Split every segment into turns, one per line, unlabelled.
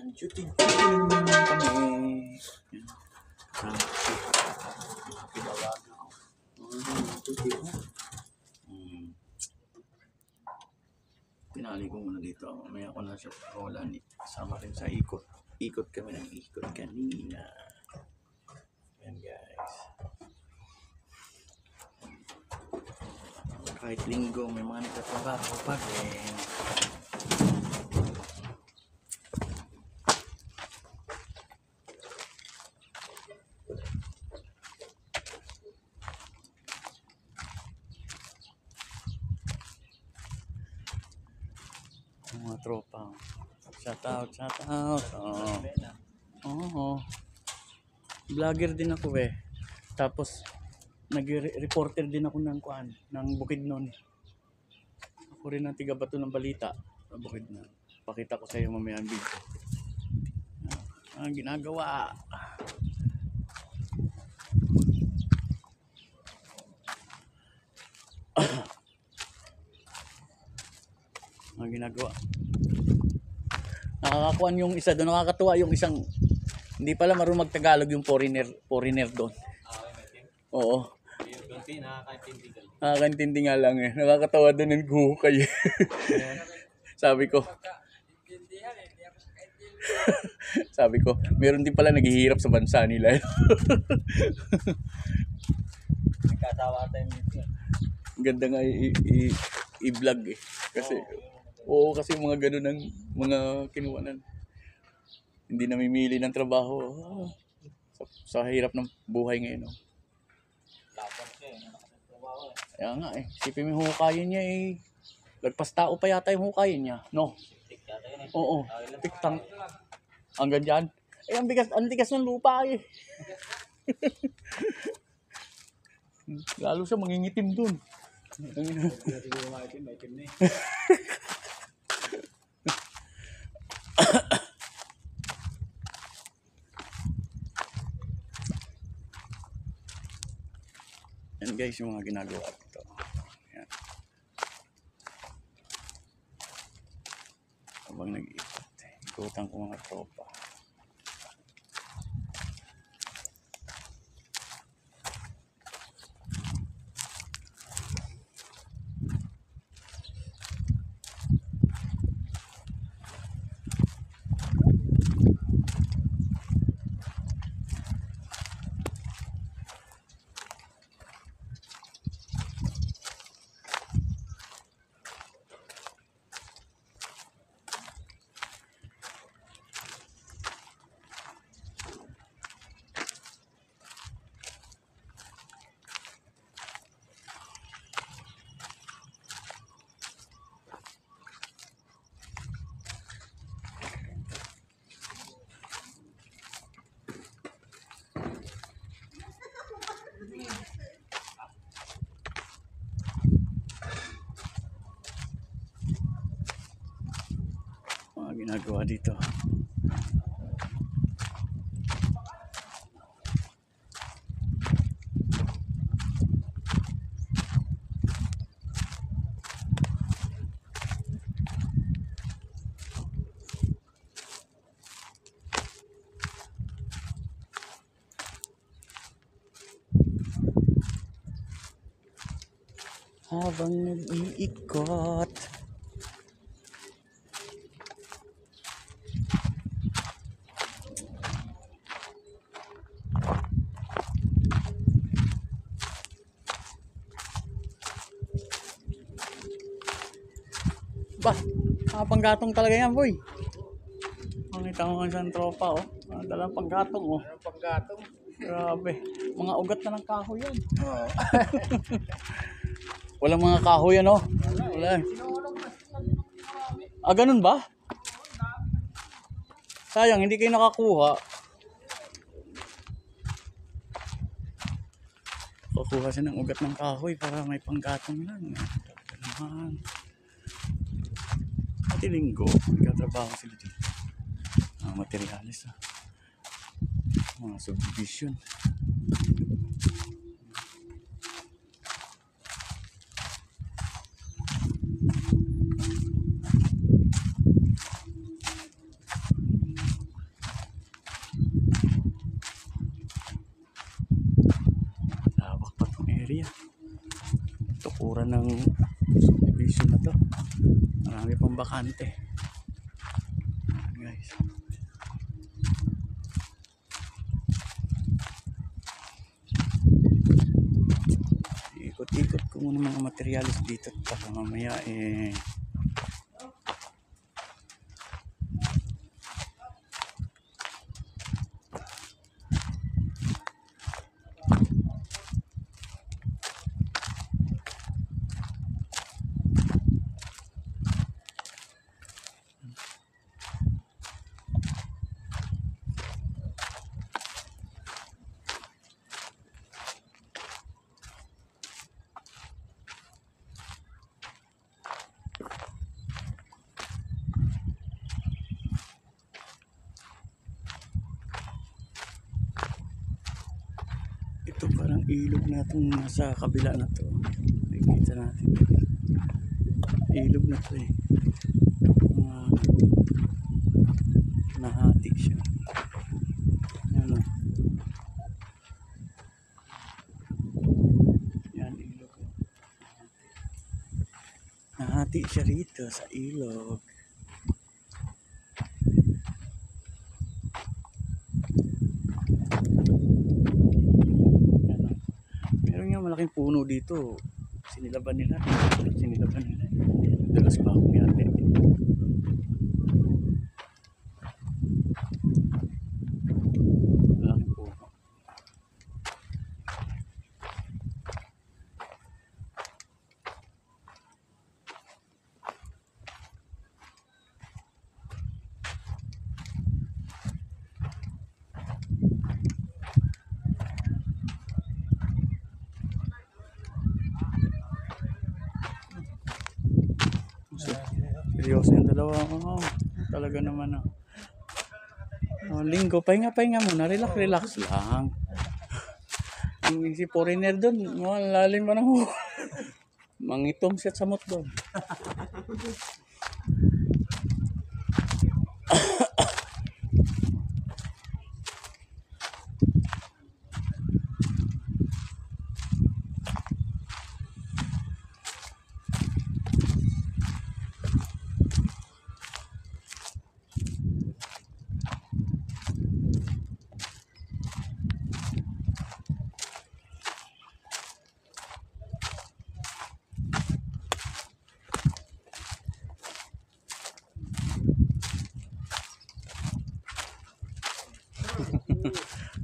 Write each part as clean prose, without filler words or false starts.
Shooting kami. Tinali ko muna dito. May ako na siya pakawalan. Kasama rin sa ikot. Ikot kami ng ikot kanina. Yan guys. Kahit linggo may mga nagtatrabaho pa rin. Mga tropa. Shout out. Oo. Vlogger din ako eh. Tapos nag-reporter din ako ng Bukidnon. Ako rin ang tiga-bato ng balita sa Bukidnon. Pakita ko sa iyo mamaya ang video. Ang ginagawa. Ang ginagawa. Nakakakuan yung isa doon, nakakatuwa yung isang hindi pala marunong mag-Tagalog yung foreigner doon. Oo. Nakakaintindi nga lang eh. Nakakatawa doon ng guhukay. Sabi ko. Sabi ko, meron din pala naghihirap sa bansa nila.
Nagkatawa tayo dito.
Ganda nga i-vlog eh. Kasi oo, kasi mga ganun ang mga kinuwanan. Hindi namimili ng trabaho. Sa hirap ng buhay ngayon. No?
Laban siya eh. Nakakatrabaho eh.
Kaya nga eh. Sipin mo yung hukayin niya eh. Lagpas tao pa yata yung hukayin niya. No?
Tik yata yun eh.
Oo. Tiktang. Hanggang dyan. Eh, ang tigas ng lupa eh. Lalo siya mangingitim dun.
Maitim na eh.
Yan guys, yung mga ginagawa dito. Yan. Habang nag-iikot. Ikutan ko mga tropa. Mga ginagawa dito. Habang nag-iikot. Ba, panggatong talaga yan, boy. Makita mo nga siyang tropa, oh. Dalang panggatong, oh.
Ano panggatong?
Grabe. Mga ugat na ng kahoy yan. Oh. Walang mga kahoy yan, oh. Wala. Ah, ganun ba? Sayang, hindi kayo nakakuha. Kukuha siya ng ugat ng kahoy para may panggatong lang. Naman. Pati linggo, nagkatrabaho sila dito. Mga materialis, ah. Mga subdivision. bakante. Guys. Ikot-ikot ko muna mga materialis dito para mamaya ito parang ilog na itong nasa kabila na to. Nakikita natin. Ilog na to eh. Nahati siya. Yan o. Yan ilog. Nahati siya rito sa ilog. Malaking puno dito. Sinilaban nila. Dalas pa akong yate. Malaking puno. Seryoso yung dalawa. Talaga naman linggo, pahinga muna. Relax lang. Yung si foreigner doon, lalim pa ng mangitong set sa mot doon.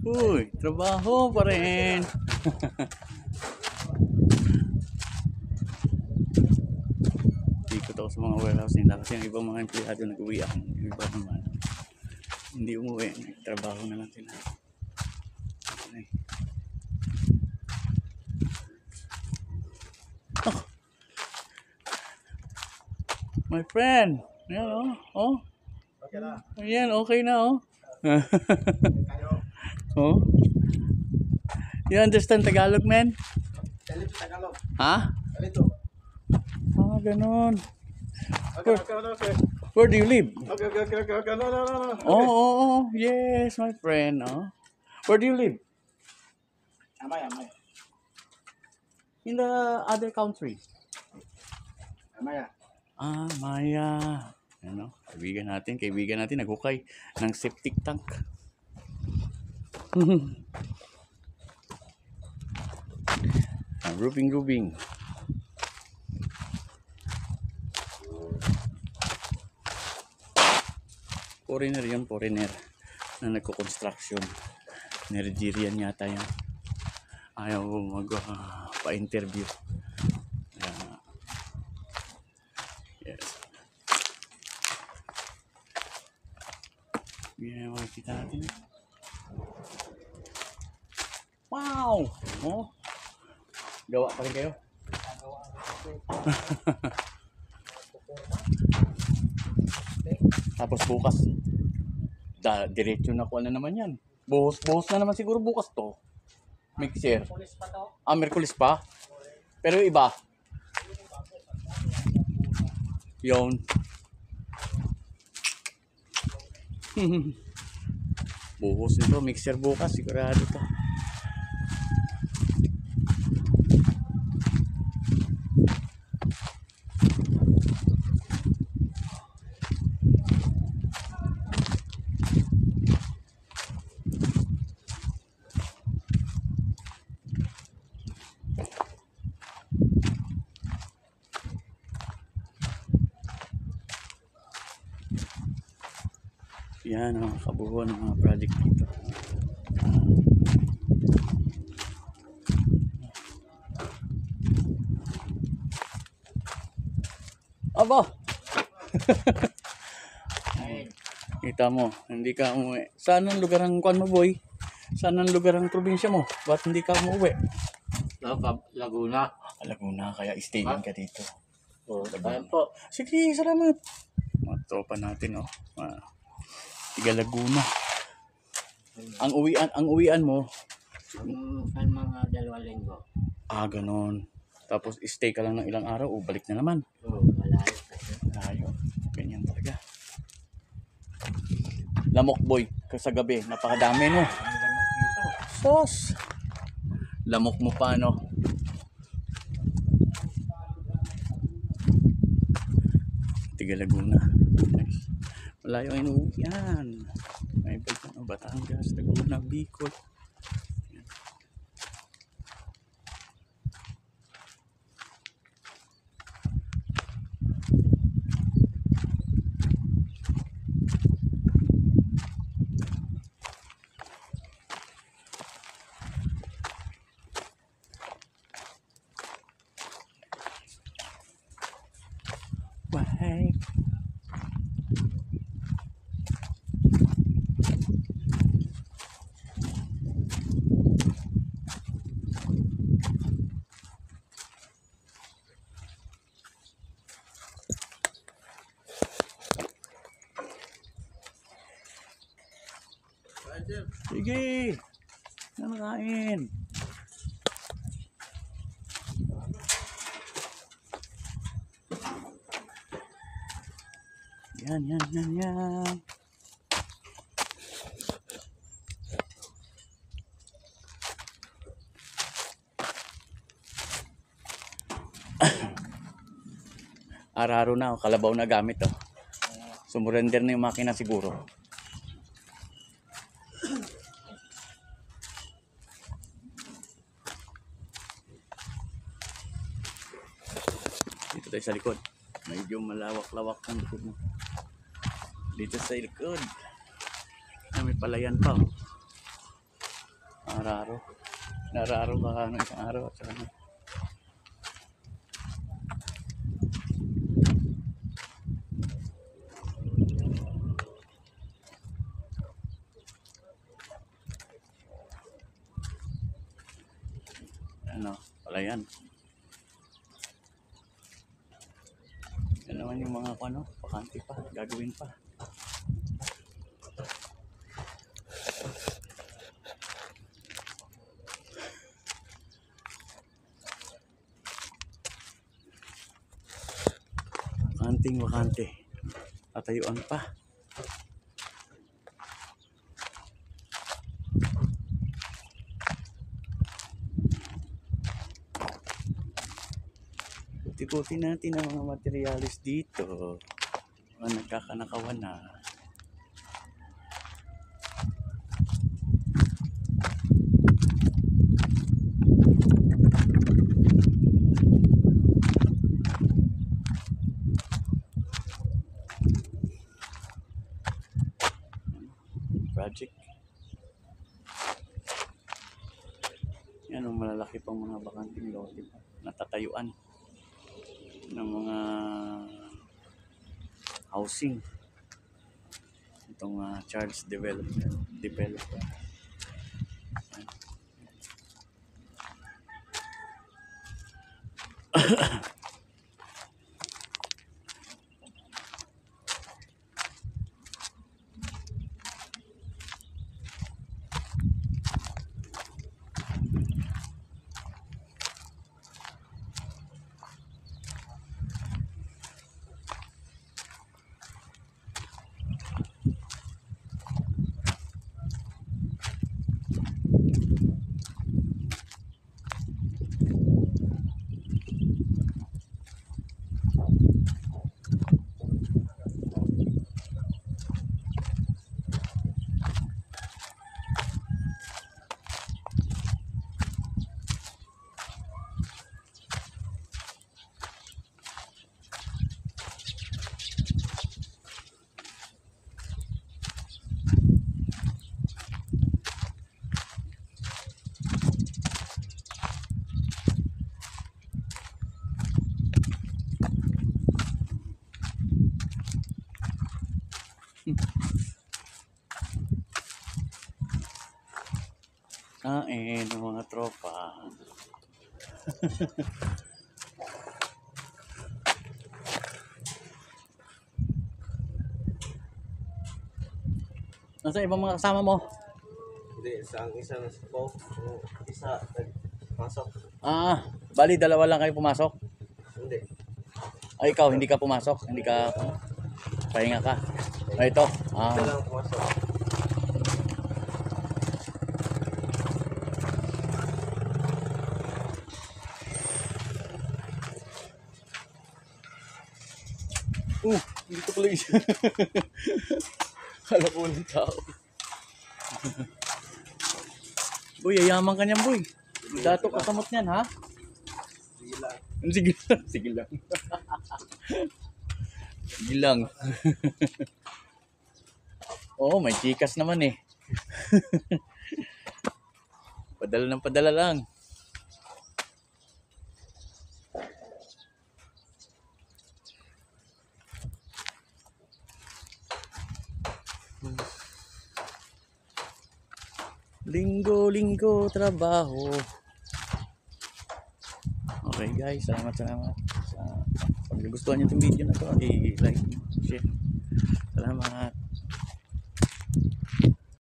Uy, trabaho pa rin. Ikot ako sa mga warehouse nila kasi yung ibang mga empleyado nag-uwi ako. Yung iba naman hindi umuwi. Trabaho na lang sila. Okay. Oh. My friend. Yan oh.
Okay na.
Ayan, okay na Oh. You understand Tagalog, man?
Kalito Tagalog.
Ha?
Kalito.
Ganon.
Okay.
Where do you live?
Okay. No.
Oh, yes, my friend. Where do you live?
Amay.
In the other country.
Amaya.
Maya. Kaibigan natin naghukay ng septic tank. Rubing. Foreigner na nagko-construction. Nigerian yata yan. Ayaw pa-interview. Yes. Yan, makikita natin. Wow! Gawa pa rin kayo? Tapos bukas, diretso na ko na naman yan. Buhos na naman siguro bukas to. Mixer. Merkulis pa? Pero iba. Yun. Buhos nito, mixer bukas, sigurado to. Yan ang kabuuan ng mga project dito. Aba! Kita mo, hindi ka umuwi. Saan ang lugar ang kuan mo, boy? Saan ang lugar ang probinsya mo? Ba't hindi ka umuwi?
Laguna.
Laguna, kaya staying ka dito.
Oh, tayo po.
Sige, salamat. Mga tropa natin, oh. Tiga Laguna. Ang uwian mo,
Saan mga 2 linggo?
ganon. Tapos stay ka lang ng ilang araw, balik na naman.
Oo, malayo kasi.
Layo. Ganyan talaga. Lamok, boy, sa gabi, napakadami no.
Ang lamok dito.
Sos! Lamok mo pa, no? Tiga Laguna. Nice. Malayo ang inuwian. May balik na Batangas, Laguna, Bicol. Why? Sige! Nakain! Yan. Araro na, kalabaw na gamit, oh. Sumurrender na yung makina siguro. Dito tayo sa likod. Medyo malawak-lawak ang likod mo. Dito sa likod. May palayan pa, oh. Araro. Nararo ka ng isang araw at saka na. Ano, palayan. Yan naman yung mga bakante pa, gagawin pa. Bakante. Tatayuan pa. Ikutin natin ang mga materialis dito. Mga nagkakanakawan na. Project. Yan ang malalaki pang mga bakanting lote pa. Natatayuan ng mga housing. Itong Charles developer. Kain ng mga tropa. Nasa ibang mga kasama mo?
Hindi, isang isa na sa po. Isa, pasok.
Ah, bali dalawa lang kayo pumasok?
Hindi.
Ay, ikaw, hindi ka pumasok? Hindi ka, pahinga ka? Ay, ito.
Isa lang pumasok.
Dito pala isa. Kala ko walang tao. Boy, yayaman ka niyan, boy. Dato kasamot niyan, ha?
Sige lang.
Sige lang. Sige lang. Sige lang. Oo, may chikas naman eh. Padala ng padala lang. Linggo-linggo trabaho. Okay guys, salamat sa pag nagustuhan niyo itong video na to, i-like, share. Salamat.